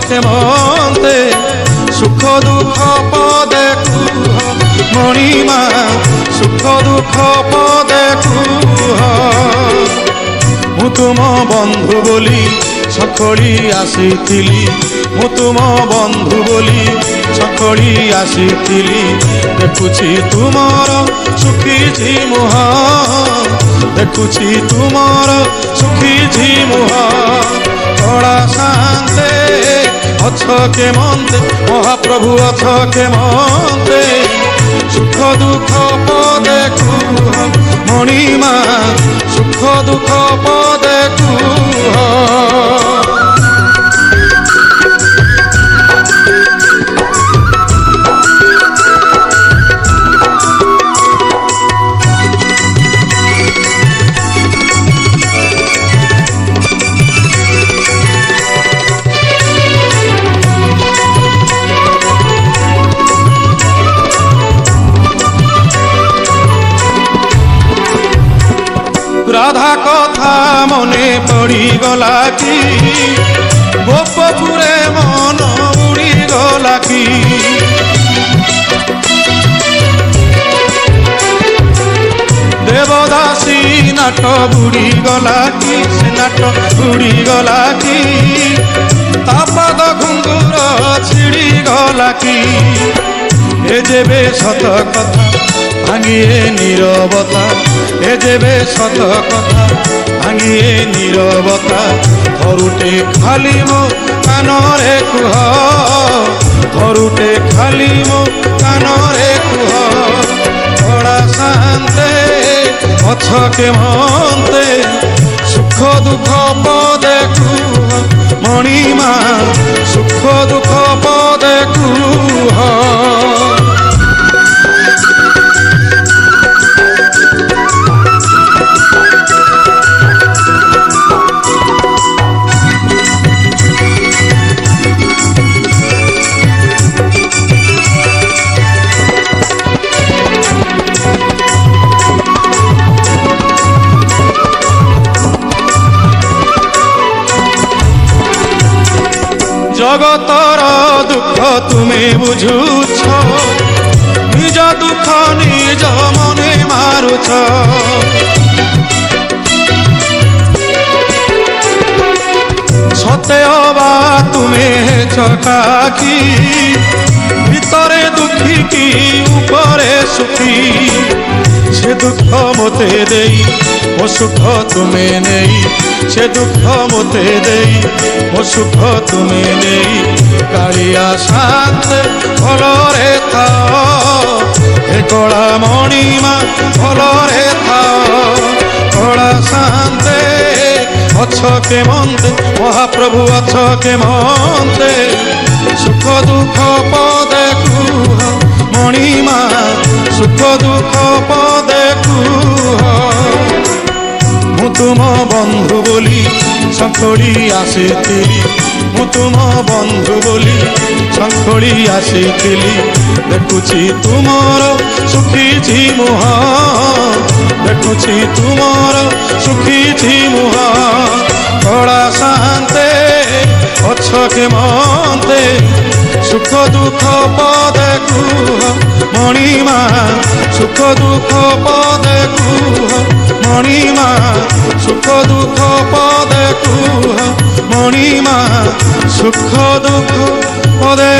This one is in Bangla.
କେମନ୍ତେ ସୁଖ ଦୁଃଖ ପଦେ କୁହ ମଣିମା ସୁଖ ଦୁଃଖ ପଦେ କୁହ। ମୁଁ ତୁମ ବନ୍ଧୁ ବୋଲି ସଖଳି ଆସିଥିଲି, ମୁଁ ତୁମ ବନ୍ଧୁ ବୋଲି ସଖଳି ଆସିଥିଲି। ଦେଖୁଛି ତୁମର ଶୁଖିଛି ମୁହଁ, ଦେଖୁଛି ତୁମର ଶୁଖିଛି ମୁହଁ। କଳା ଶାନ୍ତେ ଅଛ କେମନ୍ତେ ମହାପ୍ରଭୁ ଅଛ କେମନ୍ତେ ସୁଖ ଦୁଃଖ ପଦେ କୁହ ମଣିମା ସୁଖ ଦୁଃଖ ପଦେ କୁହ। রাধা কথা মনে পড়িগলা কি, গোপপুরে মন উড়িগলা কি। দেবদাসী নাট বুড়িগলা কি, সে নাট বুড়িগলা কি। তাপাদ ঘুঙ্গুর ছিড়িগলা কি। এ যেবে সত কথা ভাঙিয়ে নীরবতা, এ যেবে সত কথা ভাঙিয়ে নীরবতা। ধরুটে খালি মো কানরে কুহ, ধরুটে খালি মো কানরে কুহ। কড়া শান্তে অছ কেমন্তে সুখ দুঃখ পদে কুহ মণিমা সুখ দুঃখ পদে কুহ। জগতর দুঃখ তুমি বুঝুছ, নিজ দুঃখ নিজ মনে মারুছ। সতে অবা তুমি চকাকি, ভিতরে দুঃখী কি উপরে সুখী। সে দুঃখ মতে দেই ও সুখ তুমি নেই, সে দুঃখ মতে দেই ও সুখ তুমি নেই। কালিয়া শান্তে ভলরে থাও, হে কলা মণিমা ভলরে থাও। কলা শান্তে অছ কেমন্তে মহাপ্রভু অছ কেমন্তে সুখ দুঃখ পদে কুহ মণিমা সুখ দুঃখ পদে কুহ। ମୁଁ ତୁମ ବନ୍ଧୁ ବୋଲି ସଖଳି ଆସିଥିଲି, ମୁଁ ତୁମ ବନ୍ଧୁ ବୋଲି ସଖଳି ଆସିଥିଲି। ଦେଖୁଛି ତୁମର ଶୁଖିଛି ମୁହଁ, ଦେଖୁଛି ତୁମର ଶୁଖିଛି ମୁହଁ। କଳା ଶାନ୍ତେ ଅଛ କେମନ୍ତେ ସୁଖ ଦୁଃଖ ପଦେ କୁହ ମଣିମା ସୁଖ ଦୁଃଖ ପଦେ କୁହ ମଣିମା ସୁଖ ଦୁଃଖ ପଦେ କୁହ ମଣିମା ସୁଖ ଦୁଃଖ ପଦେ